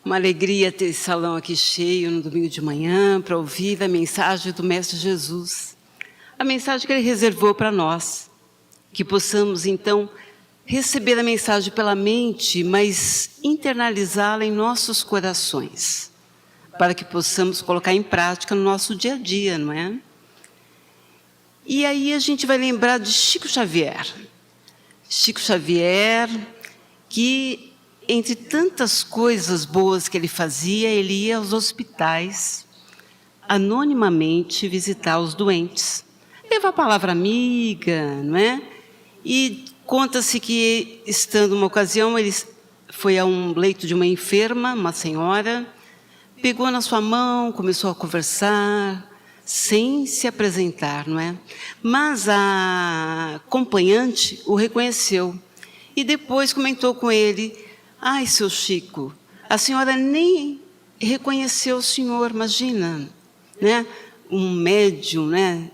Uma alegria ter esse salão aqui cheio no domingo de manhã para ouvir a mensagem do Mestre Jesus. A mensagem que Ele reservou para nós. Que possamos, então, receber a mensagem pela mente, mas internalizá-la em nossos corações. Para que possamos colocar em prática no nosso dia a dia, não é? E aí a gente vai lembrar de Chico Xavier. Chico Xavier, que entre tantas coisas boas que ele fazia, ele ia aos hospitais, anonimamente visitar os doentes. Levar a palavra amiga, não é? E conta-se que, estando uma ocasião, ele foi a um leito de uma enferma, uma senhora, pegou na sua mão, começou a conversar, sem se apresentar, não é? Mas a acompanhante o reconheceu e depois comentou com ele: ai, seu Chico, a senhora nem reconheceu o senhor, imagina, né? Um médium, né?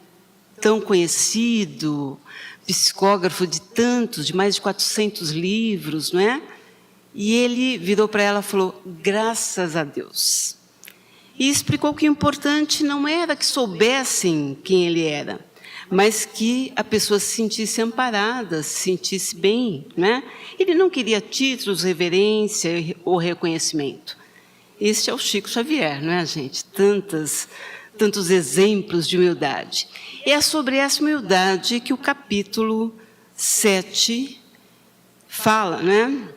Tão conhecido, psicógrafo de mais de 400 livros, não é? E ele virou para ela e falou: graças a Deus. E explicou que o importante não era que soubessem quem ele era, mas que a pessoa se sentisse amparada, se sentisse bem, né? Ele não queria títulos, reverência ou reconhecimento. Este é o Chico Xavier, não é, gente? Tantos exemplos de humildade. E é sobre essa humildade que o capítulo 7 fala, né?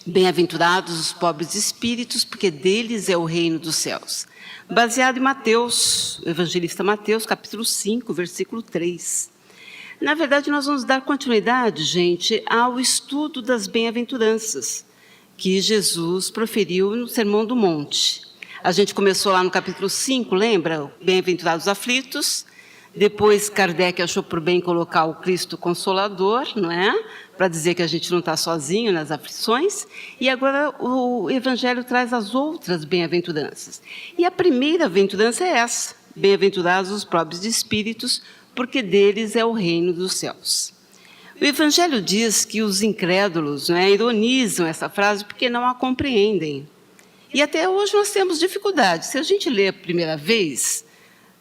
Bem-aventurados os pobres de espíritos, porque deles é o reino dos céus. Baseado em Mateus, o evangelista Mateus, capítulo 5, versículo 3. Na verdade, nós vamos dar continuidade, gente, ao estudo das bem-aventuranças que Jesus proferiu no Sermão do Monte. A gente começou lá no capítulo 5, lembra? Bem-aventurados aflitos. Depois, Kardec achou por bem colocar o Cristo Consolador, não é? Para dizer que a gente não está sozinho nas aflições. E agora o Evangelho traz as outras bem-aventuranças. E a primeira aventurança é essa: bem-aventurados os pobres de espíritos, porque deles é o reino dos céus. O Evangelho diz que os incrédulos, não é, ironizam essa frase porque não a compreendem. E até hoje nós temos dificuldade. Se a gente lê a primeira vez,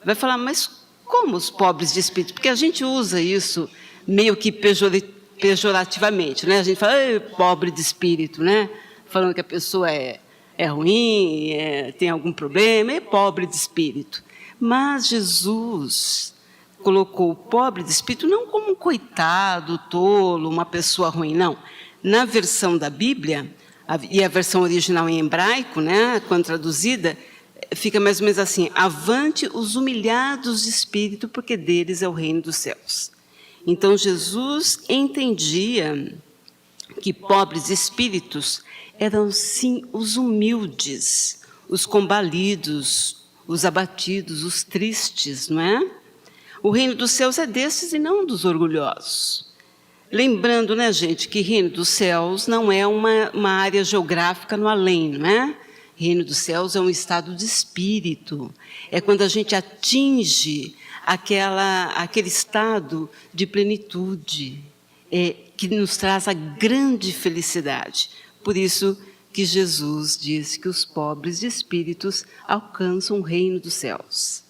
vai falar: mas como os pobres de espírito? Porque a gente usa isso meio que pejorativamente, né? A gente fala: pobre de espírito, né? Falando que a pessoa é ruim, tem algum problema, é pobre de espírito. Mas Jesus colocou o pobre de espírito não como um coitado, tolo, uma pessoa ruim, não. Na versão da Bíblia, e a versão original em hebraico, né, quando traduzida, fica mais ou menos assim: avante os humilhados de espírito, porque deles é o reino dos céus. Então, Jesus entendia que pobres espíritos eram, sim, os humildes, os combalidos, os abatidos, os tristes, não é? O reino dos céus é desses e não dos orgulhosos. Lembrando, né, gente, que reino dos céus não é uma área geográfica no além, não é? Reino dos céus é um estado de espírito. É quando a gente atinge aquele estado de plenitude, que nos traz a grande felicidade. Por isso que Jesus disse que os pobres de espíritos alcançam o reino dos céus.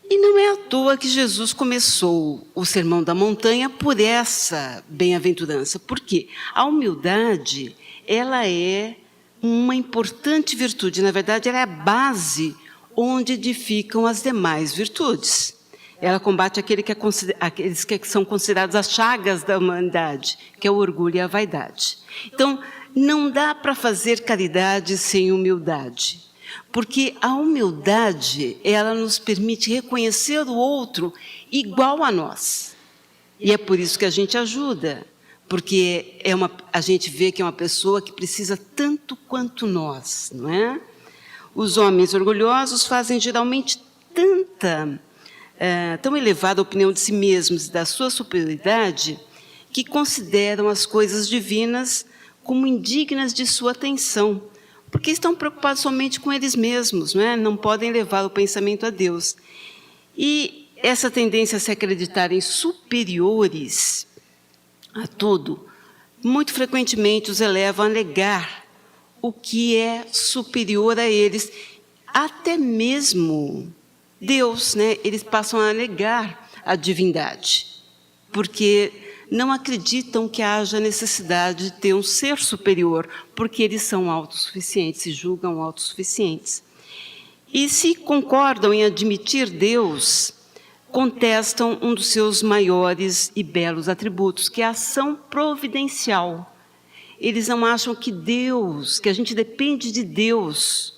E não é à toa que Jesus começou o Sermão da Montanha por essa bem-aventurança. Por quê? A humildade, ela é uma importante virtude. Na verdade, ela é a base onde edificam as demais virtudes. Ela combate aqueles que são considerados as chagas da humanidade, que é o orgulho e a vaidade. Então, não dá para fazer caridade sem humildade. Porque a humildade, ela nos permite reconhecer o outro igual a nós. E é por isso que a gente ajuda, porque a gente vê que é uma pessoa que precisa tanto quanto nós, não é? Os homens orgulhosos fazem geralmente tão elevada opinião de si mesmos e da sua superioridade, que consideram as coisas divinas como indignas de sua atenção, porque estão preocupados somente com eles mesmos, não é? Não podem levar o pensamento a Deus. E essa tendência a se acreditarem superiores a tudo, muito frequentemente os elevam a negar o que é superior a eles, até mesmo Deus, né? Eles passam a negar a divindade, porque não acreditam que haja necessidade de ter um ser superior, porque eles são autossuficientes, se julgam autossuficientes. E se concordam em admitir Deus, contestam um dos seus maiores e belos atributos, que é a ação providencial. Eles não acham que Deus, que a gente depende de Deus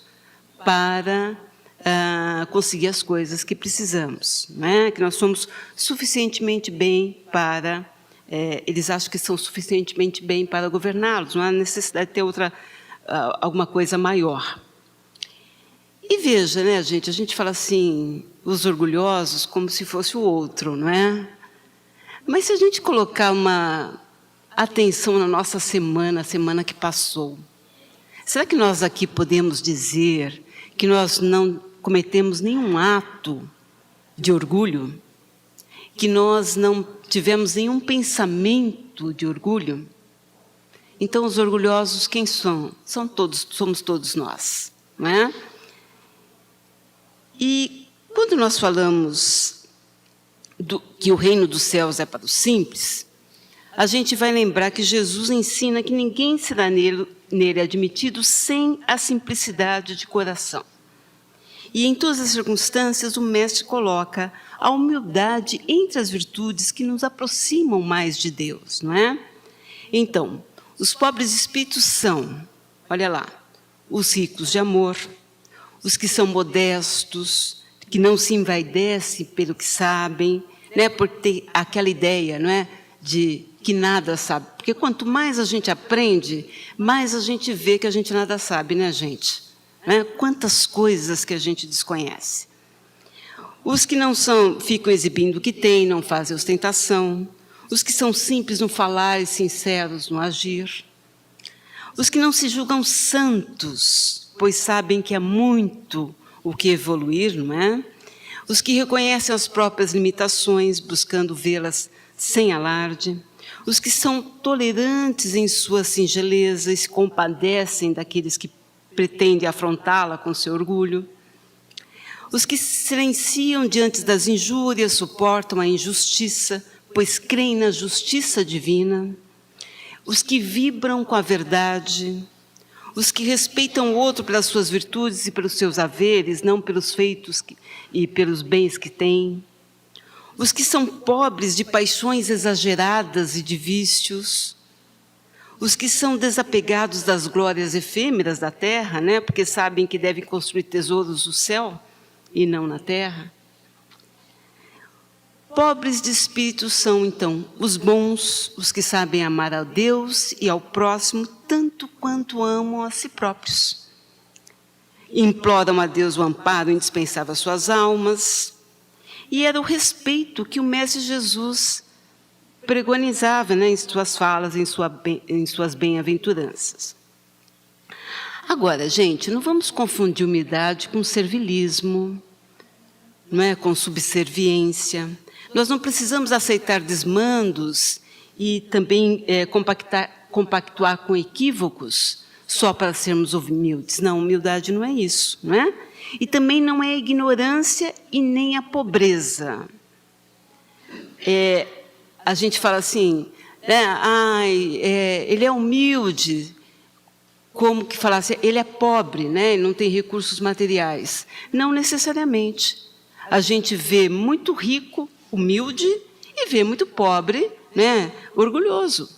para conseguir as coisas que precisamos, né? Que nós somos suficientemente bem para... eles acham que são suficientemente bem para governá-los, não há necessidade de ter alguma coisa maior. E veja, né, gente, a gente fala assim, os orgulhosos como se fosse o outro, não é? Mas se a gente colocar uma atenção na nossa semana, a semana que passou, será que nós aqui podemos dizer que nós não cometemos nenhum ato de orgulho? Que nós não tivemos nenhum pensamento de orgulho? Então, os orgulhosos, quem são? Somos todos nós, não é? E quando nós falamos que o reino dos céus é para os simples, a gente vai lembrar que Jesus ensina que ninguém será nele admitido sem a simplicidade de coração. E em todas as circunstâncias, o Mestre coloca a humildade entre as virtudes que nos aproximam mais de Deus, não é? Então, os pobres espíritos são, olha lá, os ricos de amor, os que são modestos, que não se envaidecem pelo que sabem, né? Por ter aquela ideia, não é? De que nada sabe. Porque quanto mais a gente aprende, mais a gente vê que a gente nada sabe, né, gente? Né? Quantas coisas que a gente desconhece. Os que não são, ficam exibindo o que têm, não fazem ostentação. Os que são simples no falar e sinceros no agir. Os que não se julgam santos, pois sabem que há muito o que evoluir, não é? Os que reconhecem as próprias limitações, buscando vê-las sem alarde. Os que são tolerantes em sua singeleza e se compadecem daqueles que pretendem afrontá-la com seu orgulho. Os que se silenciam diante das injúrias, suportam a injustiça, pois creem na justiça divina. Os que vibram com a verdade. Os que respeitam o outro pelas suas virtudes e pelos seus haveres, não pelos feitos e pelos bens que têm. Os que são pobres de paixões exageradas e de vícios. Os que são desapegados das glórias efêmeras da terra, né? Porque sabem que devem construir tesouros no céu e não na terra. Pobres de espírito são, então, os bons, os que sabem amar a Deus e ao próximo tanto quanto amam a si próprios. Imploram a Deus o amparo indispensável às suas almas. E era o respeito que o Mestre Jesus pregonizava, né, em suas falas, em suas bem-aventuranças. Agora, gente, não vamos confundir humildade com servilismo, não é, com subserviência. Nós não precisamos aceitar desmandos e também compactuar com equívocos só para sermos humildes. Não, humildade não é isso, não é? E também não é a ignorância e nem a pobreza. A gente fala assim, né, ele é humilde, como que falasse, ele é pobre, né, não tem recursos materiais. Não necessariamente. A gente vê muito rico, humilde, e vê muito pobre, né, orgulhoso.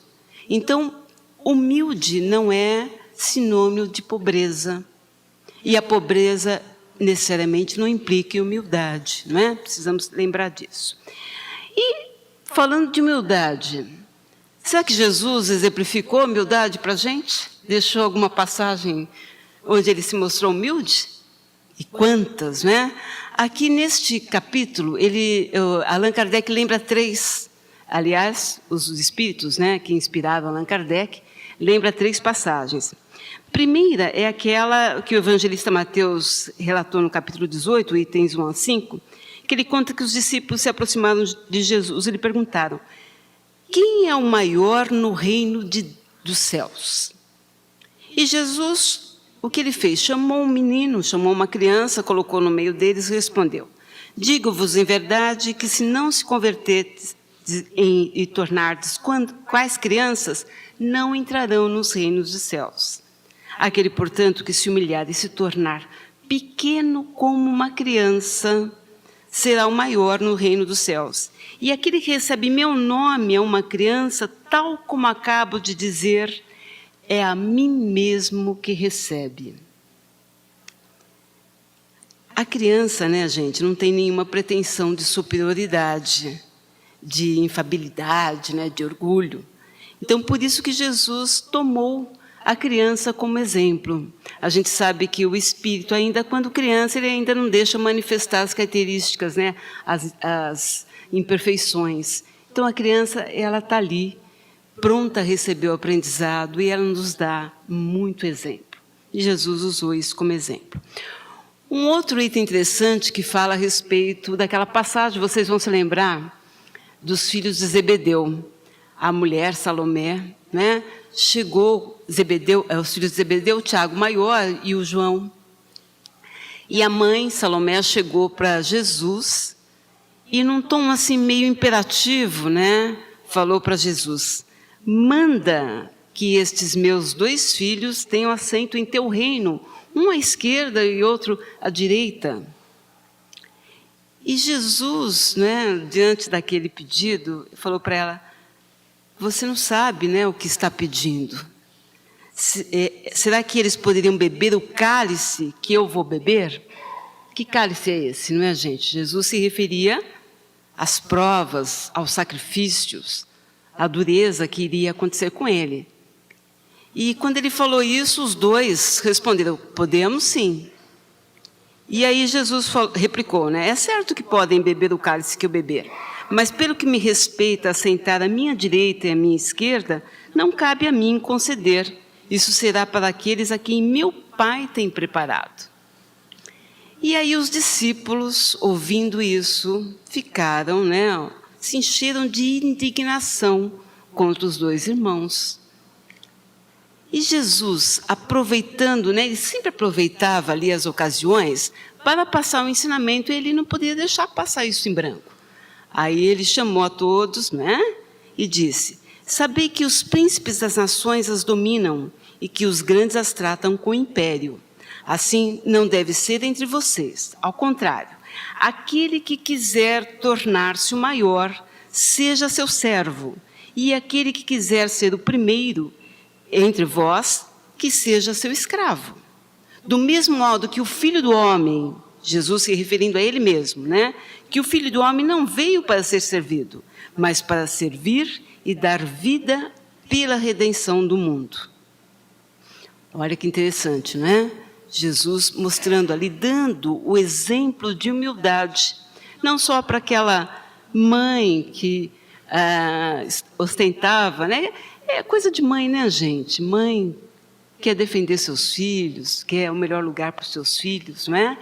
Então, humilde não é sinônimo de pobreza. E a pobreza necessariamente não implica em humildade, não é? Precisamos lembrar disso. E, falando de humildade, será que Jesus exemplificou a humildade para a gente? Deixou alguma passagem onde ele se mostrou humilde? E quantas, né? Aqui neste capítulo, Allan Kardec lembra 3, aliás, os espíritos, né, que inspiraram Allan Kardec, lembra 3 passagens. Primeira é aquela que o evangelista Mateus relatou no capítulo 18, itens 1 a 5, que ele conta que os discípulos se aproximaram de Jesus e lhe perguntaram: quem é o maior no reino dos céus? E Jesus o que ele fez? Chamou um menino, chamou uma criança, colocou no meio deles e respondeu: digo-vos em verdade que se não se converterdes e tornardes quais crianças, não entrarão nos reinos dos céus. Aquele, portanto, que se humilhar e se tornar pequeno como uma criança, será o maior no reino dos céus. E aquele que recebe meu nome é uma criança, tal como acabo de dizer, é a mim mesmo que recebe. A criança, né, gente, não tem nenhuma pretensão de superioridade, de infabilidade, né, de orgulho. Então, por isso que Jesus tomou a criança como exemplo. A gente sabe que o espírito, ainda quando criança, ele ainda não deixa manifestar as características, né, as imperfeições. Então, a criança, ela está ali, pronta a receber o aprendizado, e ela nos dá muito exemplo. E Jesus usou isso como exemplo. Um outro item interessante que fala a respeito daquela passagem, vocês vão se lembrar, dos filhos de Zebedeu. A mulher, Salomé, né, chegou, Zebedeu, os filhos de Zebedeu, o Tiago maior e o João. E a mãe, Salomé, chegou para Jesus e, num tom assim meio imperativo, né, falou para Jesus: manda que estes meus 2 filhos tenham assento em teu reino, um à esquerda e outro à direita. E Jesus, né, diante daquele pedido, falou para ela: você não sabe, né, o que está pedindo. Será que eles poderiam beber o cálice que eu vou beber? Que cálice é esse, não é, gente? Jesus se referia às provas, aos sacrifícios, à dureza que iria acontecer com ele. E quando ele falou isso, os 2 responderam: podemos sim. E aí Jesus replicou, né? É certo que podem beber o cálice que eu beber, mas pelo que me respeita a sentar à minha direita e à minha esquerda, não cabe a mim conceder. Isso será para aqueles a quem meu Pai tem preparado. E aí os discípulos, ouvindo isso, ficaram, né? Se encheram de indignação contra os 2 irmãos. E Jesus, aproveitando, né, ele sempre aproveitava ali as ocasiões para passar o ensinamento, e ele não podia deixar passar isso em branco. Aí ele chamou a todos, né, e disse: sabei que os príncipes das nações as dominam e que os grandes as tratam com império. Assim não deve ser entre vocês. Ao contrário, aquele que quiser tornar-se o maior, seja seu servo, e aquele que quiser ser o primeiro entre vós, que seja seu escravo. Do mesmo modo que o Filho do Homem, Jesus se referindo a ele mesmo, né? Que o Filho do Homem não veio para ser servido, mas para servir e dar vida pela redenção do mundo. Olha que interessante, né? Jesus mostrando ali, dando o exemplo de humildade, não só para aquela mãe que ostentava, né? É coisa de mãe, né, gente? Mãe quer defender seus filhos, quer o melhor lugar para os seus filhos, não é?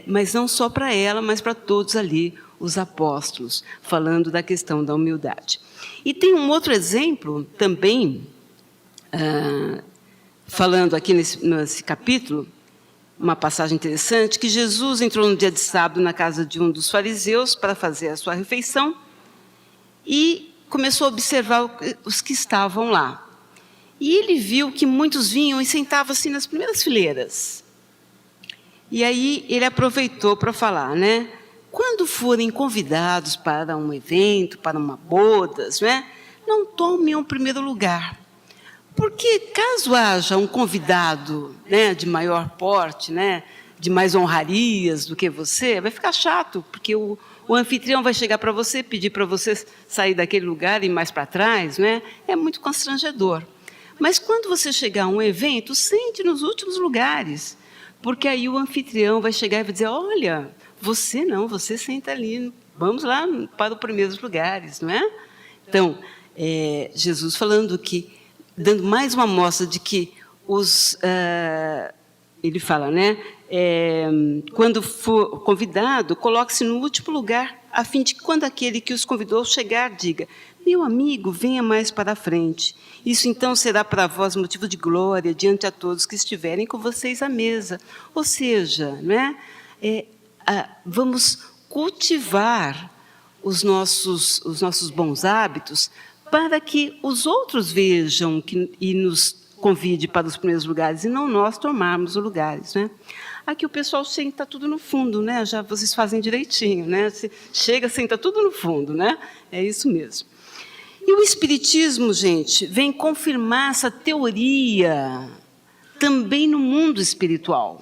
Mas não só para ela, mas para todos ali, os apóstolos, falando da questão da humildade. E tem um outro exemplo também, falando aqui nesse capítulo, uma passagem interessante, que Jesus entrou no dia de sábado na casa de um dos fariseus para fazer a sua refeição e começou a observar os que estavam lá. E ele viu que muitos vinham e sentavam-se nas primeiras fileiras. E aí ele aproveitou para falar, né? Quando forem convidados para um evento, para uma bodas, né? Não tomem o primeiro lugar. Porque caso haja um convidado, né, de maior porte, né, de mais honrarias do que você, vai ficar chato, porque o anfitrião vai chegar para você, pedir para você sair daquele lugar e ir mais para trás, né? É muito constrangedor. Mas quando você chegar a um evento, sente nos últimos lugares, porque aí o anfitrião vai chegar e vai dizer: olha, você não, você senta ali, vamos lá para os primeiros lugares, não é? Então, Jesus falando que, dando mais uma amostra de que ele fala, né? Quando for convidado, coloque-se no último lugar, a fim de que quando aquele que os convidou chegar, diga: Meu amigo, venha mais para a frente. Isso então será para vós motivo de glória diante a todos que estiverem com vocês à mesa. Ou seja, né, vamos cultivar os nossos bons hábitos para que os outros vejam e nos convide para os primeiros lugares, e não nós tomarmos os lugares, né? Aqui o pessoal senta tudo no fundo, né? Já vocês fazem direitinho, né? Você chega, senta tudo no fundo, né? É isso mesmo. E o Espiritismo, gente, vem confirmar essa teoria também no mundo espiritual,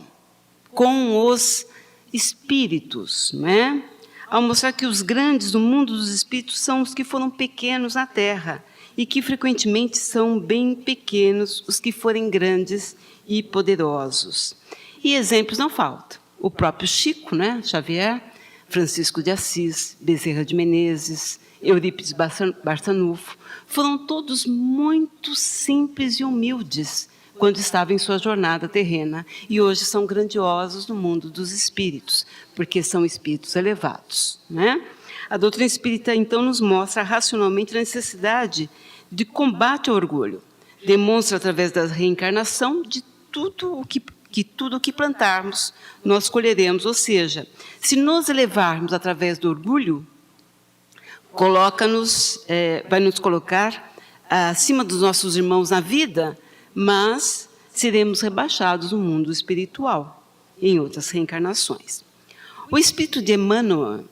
com os espíritos, né? Ao mostrar que os grandes do mundo dos espíritos são os que foram pequenos na Terra, e que frequentemente são bem pequenos os que forem grandes e poderosos. E exemplos não faltam. O próprio Chico, né, Xavier, Francisco de Assis, Bezerra de Menezes, Eurípides Barçanufo, foram todos muito simples e humildes quando estavam em sua jornada terrena, e hoje são grandiosos no mundo dos espíritos, porque são espíritos elevados, né? A doutrina espírita, então, nos mostra racionalmente a necessidade de combate ao orgulho. Demonstra, através da reencarnação, de tudo o que plantarmos, nós colheremos. Ou seja, se nos elevarmos através do orgulho, vai nos colocar acima dos nossos irmãos na vida, mas seremos rebaixados no mundo espiritual, em outras reencarnações. O espírito de Emmanuel,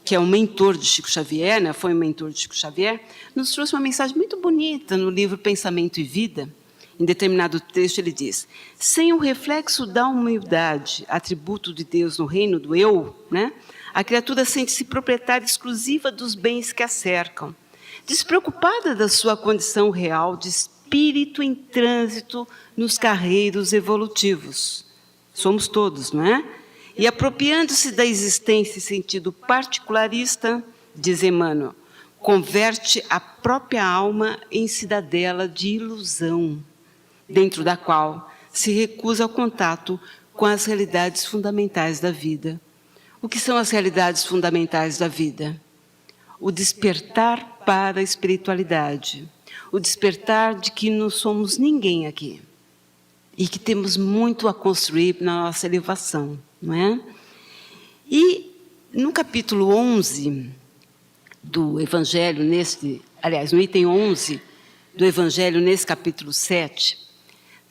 que é um mentor de Chico Xavier, né, foi um mentor de Chico Xavier, nos trouxe uma mensagem muito bonita no livro Pensamento e Vida. Em determinado trecho ele diz: sem o reflexo da humildade, atributo de Deus no reino do eu, né, a criatura sente-se proprietária exclusiva dos bens que a cercam, despreocupada da sua condição real de espírito em trânsito nos carreiros evolutivos. Somos todos, não é? E apropriando-se da existência em sentido particularista, diz Emmanuel, converte a própria alma em cidadela de ilusão, dentro da qual se recusa ao contato com as realidades fundamentais da vida. O que são as realidades fundamentais da vida? O despertar para a espiritualidade, o despertar de que não somos ninguém aqui e que temos muito a construir na nossa elevação, não é? E no capítulo 11 do Evangelho, no item 11 do Evangelho, nesse capítulo 7,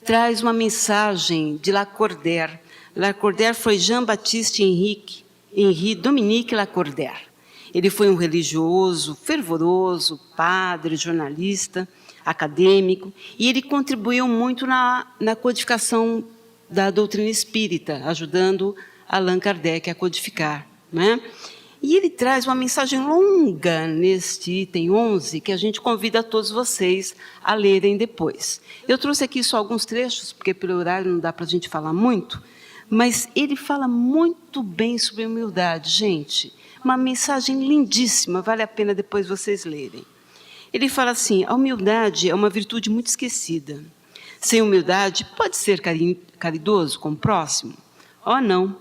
traz uma mensagem de Lacordaire. Lacordaire foi Jean-Baptiste Henri Dominique Lacordaire. Ele foi um religioso, fervoroso, padre, jornalista, acadêmico, e ele contribuiu muito na codificação da doutrina espírita, ajudando Allan Kardec a codificar, né? E ele traz uma mensagem longa neste item 11, que a gente convida a todos vocês a lerem depois. Eu trouxe aqui só alguns trechos, porque pelo horário não dá para a gente falar muito, mas ele fala muito bem sobre humildade, gente. Uma mensagem lindíssima, vale a pena depois vocês lerem. Ele fala assim: a humildade é uma virtude muito esquecida. Sem humildade, pode ser caridoso com o próximo? Oh, não.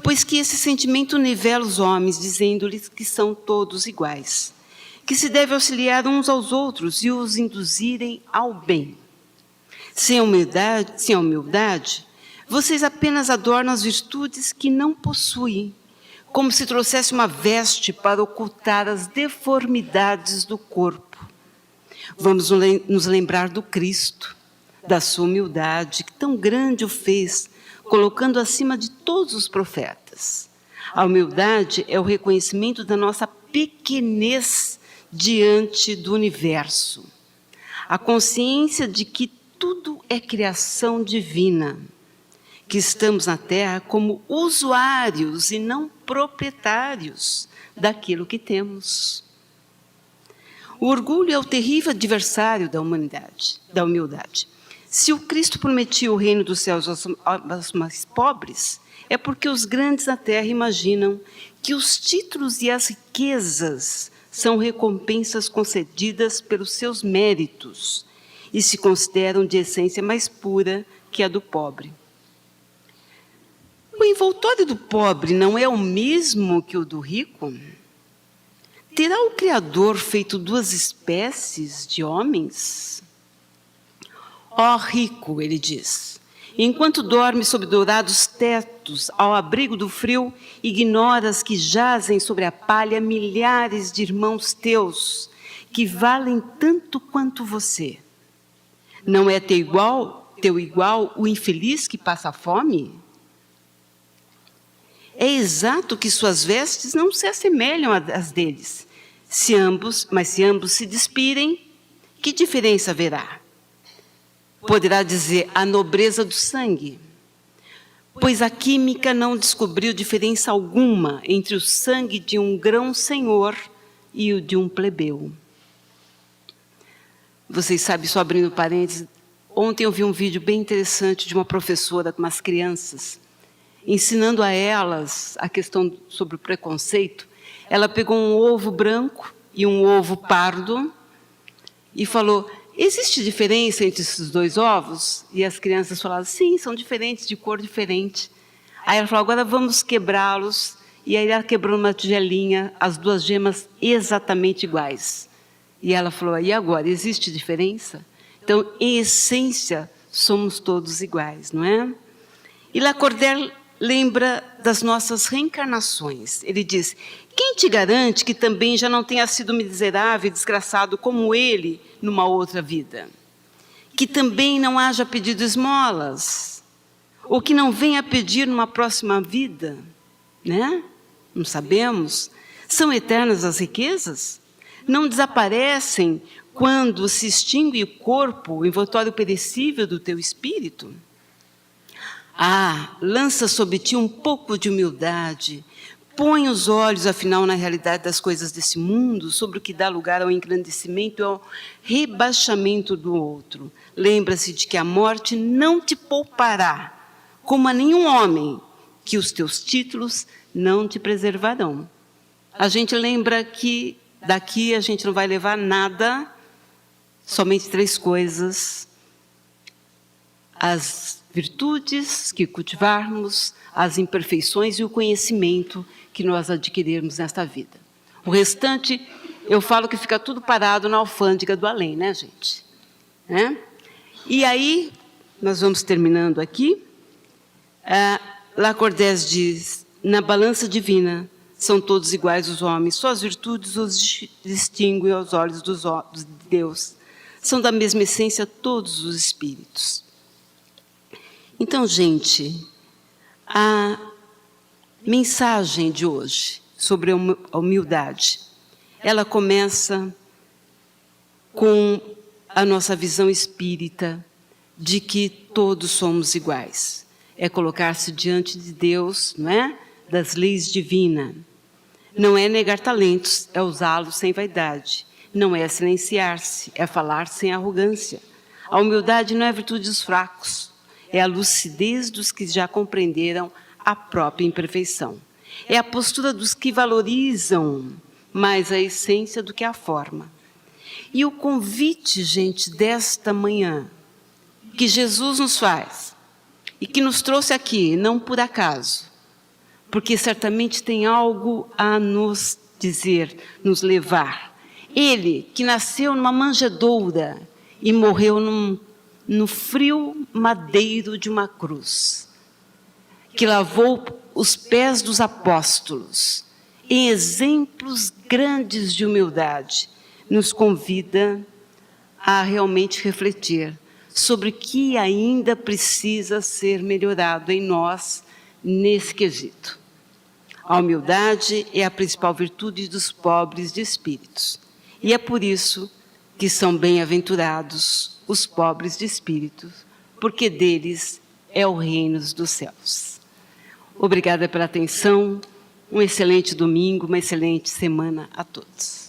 Pois que esse sentimento nivela os homens, dizendo-lhes que são todos iguais, que se deve auxiliar uns aos outros e os induzirem ao bem. Sem a humildade, vocês apenas adornam as virtudes que não possuem, como se trouxesse uma veste para ocultar as deformidades do corpo. Vamos nos lembrar do Cristo, da sua humildade, que tão grande o fez, colocando acima de todos os profetas. A humildade é o reconhecimento da nossa pequenez diante do universo. A consciência de que tudo é criação divina, que estamos na Terra como usuários e não proprietários daquilo que temos. O orgulho é o terrível adversário da humildade. Se o Cristo prometia o reino dos céus aos mais pobres, é porque os grandes na terra imaginam que os títulos e as riquezas são recompensas concedidas pelos seus méritos e se consideram de essência mais pura que a do pobre. O envoltório do pobre não é o mesmo que o do rico? terá o Criador feito duas espécies de homens? Ó rico, ele diz, enquanto dormes sob dourados tetos, ao abrigo do frio, ignoras que jazem sobre a palha milhares de irmãos teus, que valem tanto quanto você. Não é teu igual o infeliz que passa fome? É exato que suas vestes não se assemelham às deles. Mas se ambos se despirem, que diferença haverá? Poderá dizer a nobreza do sangue, pois a química não descobriu diferença alguma entre o sangue de um grão-senhor e o de um plebeu. Vocês sabem, só abrindo parênteses, ontem eu vi um vídeo bem interessante de uma professora com umas crianças, ensinando a elas a questão sobre o preconceito. Ela pegou um ovo branco e um ovo pardo e falou, existe diferença entre esses dois ovos? E as crianças falaram, sim, são diferentes, de cor diferente. Aí ela falou, agora vamos quebrá-los. E aí ela quebrou uma tigelinha, as duas gemas exatamente iguais. E ela falou, e agora, existe diferença? Então, em essência, somos todos iguais, não é? E Lacordaire lembra das nossas reencarnações. Ele diz, quem te garante que também já não tenha sido miserável e desgraçado como ele numa outra vida? Que também não haja pedido esmolas? Ou que não venha pedir numa próxima vida? Né? Não sabemos. São eternas as riquezas? Não desaparecem quando se extingue o corpo, o envoltório perecível do teu espírito? Ah, lança sobre ti um pouco de humildade, põe os olhos, afinal, na realidade das coisas desse mundo, sobre o que dá lugar ao engrandecimento e ao rebaixamento do outro. Lembra-se de que a morte não te poupará, como a nenhum homem, que os teus títulos não te preservarão. A gente lembra que daqui a gente não vai levar nada, somente 3 coisas: as virtudes que cultivarmos, as imperfeições e o conhecimento que nós adquirirmos nesta vida. O restante, eu falo que fica tudo parado na alfândega do além, né, gente? E aí, nós vamos terminando aqui. Lacordaire diz, na balança divina, são todos iguais os homens, só as virtudes os distinguem aos olhos de Deus. São da mesma essência todos os espíritos. Então, gente, a mensagem de hoje sobre a humildade, ela começa com a nossa visão espírita de que todos somos iguais. É colocar-se diante de Deus, não é? Das leis divinas. Não é negar talentos, é usá-los sem vaidade. Não é silenciar-se, é falar sem arrogância. A humildade não é a virtude dos fracos, é a lucidez dos que já compreenderam a própria imperfeição. É a postura dos que valorizam mais a essência do que a forma. E o convite, gente, desta manhã, que Jesus nos faz, e que nos trouxe aqui, não por acaso, porque certamente tem algo a nos dizer, nos levar. Ele, que nasceu numa manjedoura e morreu no frio madeiro de uma cruz, que lavou os pés dos apóstolos, em exemplos grandes de humildade, nos convida a realmente refletir sobre o que ainda precisa ser melhorado em nós nesse quesito. A humildade é a principal virtude dos pobres de espíritos. E é por isso que são bem-aventurados os pobres de espírito, porque deles é o reino dos céus. Obrigada pela atenção, um excelente domingo, uma excelente semana a todos.